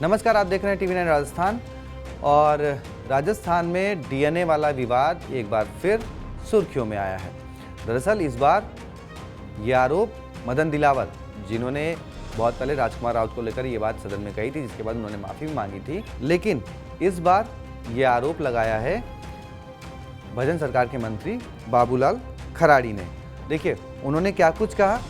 नमस्कार, आप देख रहे हैं टीवी 9 राजस्थान। और राजस्थान में डीएनए वाला विवाद एक बार फिर सुर्खियों में आया है। दरअसल इस बार ये आरोप मदन दिलावर, जिन्होंने बहुत पहले राजकुमार राउत को लेकर ये बात सदन में कही थी, जिसके बाद उन्होंने माफ़ी भी मांगी थी, लेकिन इस बार ये आरोप लगाया है भजन सरकार के मंत्री बाबूलाल खराड़ी ने। देखिए उन्होंने क्या कुछ कहा।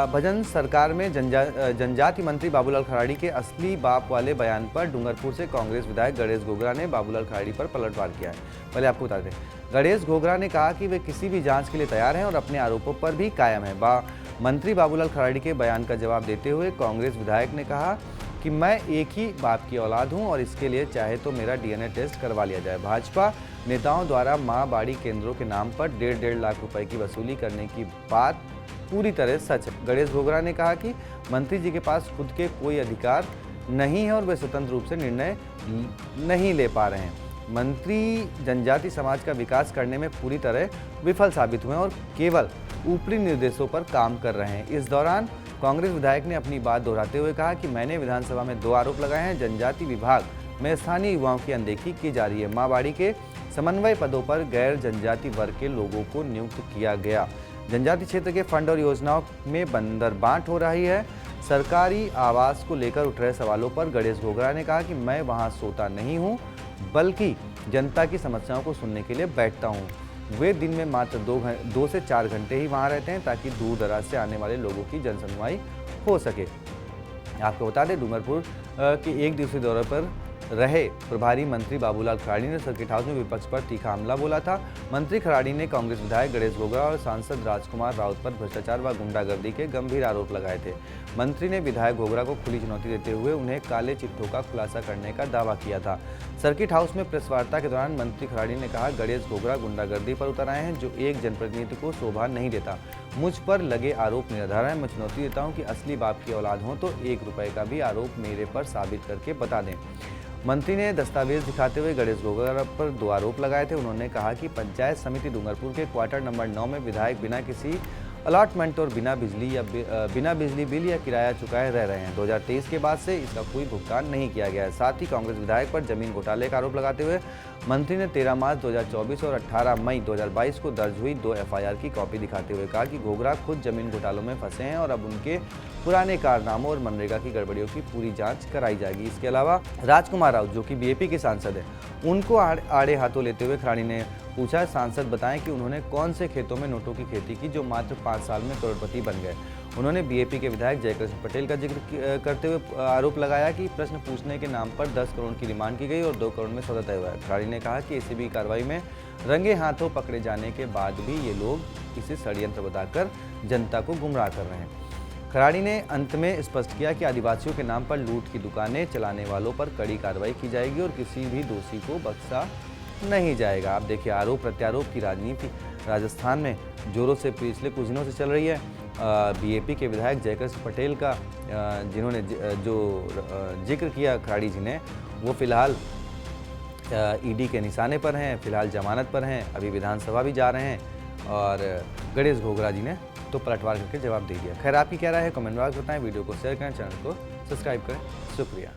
भजन सरकार में जनजाति मंत्री बाबूलाल खराड़ी के असली बाप वाले बयान पर डूंगरपुर से कांग्रेस विधायक गणेश घोगरा ने बाबूलाल खराड़ी पर पलटवार किया है। पहले आपको बता दें, गणेश घोगरा ने कहा कि वे किसी भी जांच के लिए तैयार हैं और अपने आरोपों पर भी कायम है। मंत्री बाबूलाल खराड़ी के बयान का जवाब देते हुए कांग्रेस विधायक ने कहा कि मैं एक ही बाप की औलाद हूं और इसके लिए चाहे तो मेरा डीएनए टेस्ट करवा लिया जाए। भाजपा नेताओं द्वारा मां बाड़ी केंद्रों के नाम पर 1.5 लाख रुपए की वसूली करने की बात पूरी तरह सच है। गणेश घोगरा ने कहा कि मंत्री जी के पास खुद के कोई अधिकार नहीं है और वे स्वतंत्र रूप से निर्णय नहीं ले पा रहे हैं। मंत्री जनजाति समाज का विकास करने में पूरी तरह विफल साबित हुए और केवल ऊपरी निर्देशों पर काम कर रहे हैं। इस दौरान कांग्रेस विधायक ने अपनी बात दोहराते हुए कहा कि मैंने विधानसभा में 2 आरोप लगाए हैं। जनजाति विभाग में स्थानीय युवाओं की अनदेखी की जा रही है। मां बाड़ी के समन्वय पदों पर गैर जनजाति वर्ग के लोगों को नियुक्त किया गया। जनजाति क्षेत्र के फंड और योजनाओं में बंदरबांट हो रही है। सरकारी आवास को लेकर उठ रहे सवालों पर गणेश घोगरा ने कहा कि मैं वहां सोता नहीं हूं, बल्कि जनता की समस्याओं को सुनने के लिए बैठता हूं। वे दिन में मात्र 2 से 4 घंटे ही वहां रहते हैं ताकि दूर दराज से आने वाले लोगों की जनसुनवाई हो सके। आपको बता दें, डूंगरपुर के 1 दिवसीय दौरे पर रहे प्रभारी मंत्री बाबूलाल खराड़ी ने सर्किट हाउस में विपक्ष पर तीखा हमला बोला था। मंत्री खराड़ी ने कांग्रेस विधायक गणेश घोगरा और सांसद राजकुमार राउत पर भ्रष्टाचार व गुंडागर्दी के गंभीर आरोप लगाए थे। मंत्री ने विधायक घोगरा को खुली चुनौती देते हुए उन्हें काले चिट्ठों का खुलासा करने का दावा किया था। सर्किट हाउस में प्रेस वार्ता के दौरान मंत्री खराड़ी ने कहा, गणेश घोगरा गुंडागर्दी पर उतर आए हैं जो एक जनप्रतिनिधि को शोभा नहीं देता। मुझ पर लगे आरोप निराधार है। मैं चुनौती देता हूं कि असली बाप की औलाद हो तो 1 रुपए का भी आरोप मेरे पर साबित करके बता दें। मंत्री ने दस्तावेज दिखाते हुए गणेश घोगरा पर 2 आरोप लगाए थे। उन्होंने कहा कि पंचायत समिति डूंगरपुर के क्वार्टर नंबर 9 में विधायक बिना किसी अलॉटमेंट और बिना बिजली बिल या किराया चुकाए रह रहे हैं। 2023 के बाद से इसका कोई भुगतान नहीं किया गया है। साथ ही कांग्रेस विधायक पर जमीन घोटाले का आरोप लगाते हुए मंत्री ने 13 मार्च 2024 और 18 मई 2022 को दर्ज हुई 2 एफआईआर की कॉपी दिखाते हुए कहा कि घोगरा खुद जमीन घोटालों में फंसे हैं और अब उनके पुराने कारनामों और मनरेगा की गड़बड़ियों की पूरी जांच कराई जाएगी। इसके अलावा राजकुमार राउत, जो कि बीएपी के सांसद हैं, उनको आड़े हाथों लेते हुए खराड़ी ने पूछा, सांसद बताएं कि उन्होंने कौन से खेतों में नोटों की खेती की जो मात्र 5 साल में करोड़पति बन गए। उन्होंने बीएपी के विधायक जयकृष्ण पटेल का जिक्र करते हुए आरोप लगाया कि प्रश्न पूछने के नाम पर 10 करोड़ की डिमांड की गई और 2 करोड़ में सौदा तय हुआ है। खराड़ी ने कहा कि एसीबी कार्रवाई में रंगे हाथों पकड़े जाने के बाद भी ये लोग इसे षड्यंत्र बताकर जनता को गुमराह कर रहे हैं। खराड़ी ने अंत में स्पष्ट किया कि आदिवासियों के नाम पर लूट की दुकानें चलाने वालों पर कड़ी कार्रवाई की जाएगी और किसी भी दोषी को बख्शा नहीं जाएगा। आप देखिए, आरोप प्रत्यारोप की राजनीति राजस्थान में जोरों से पिछले कुछ दिनों से चल रही है। बीएपी के विधायक जयकृष्ण पटेल का जिन्होंने जो जिक्र किया खराड़ी जी ने, वो फिलहाल ईडी के निशाने पर हैं, फिलहाल जमानत पर हैं, अभी विधानसभा भी जा रहे हैं और गणेश घोगरा जी ने तो पलटवार करके जवाब दे दिया। खैर, आपकी क्या राय है कमेंट बॉक्स में बताएं। वीडियो को शेयर करें, चैनल को सब्सक्राइब करें। शुक्रिया।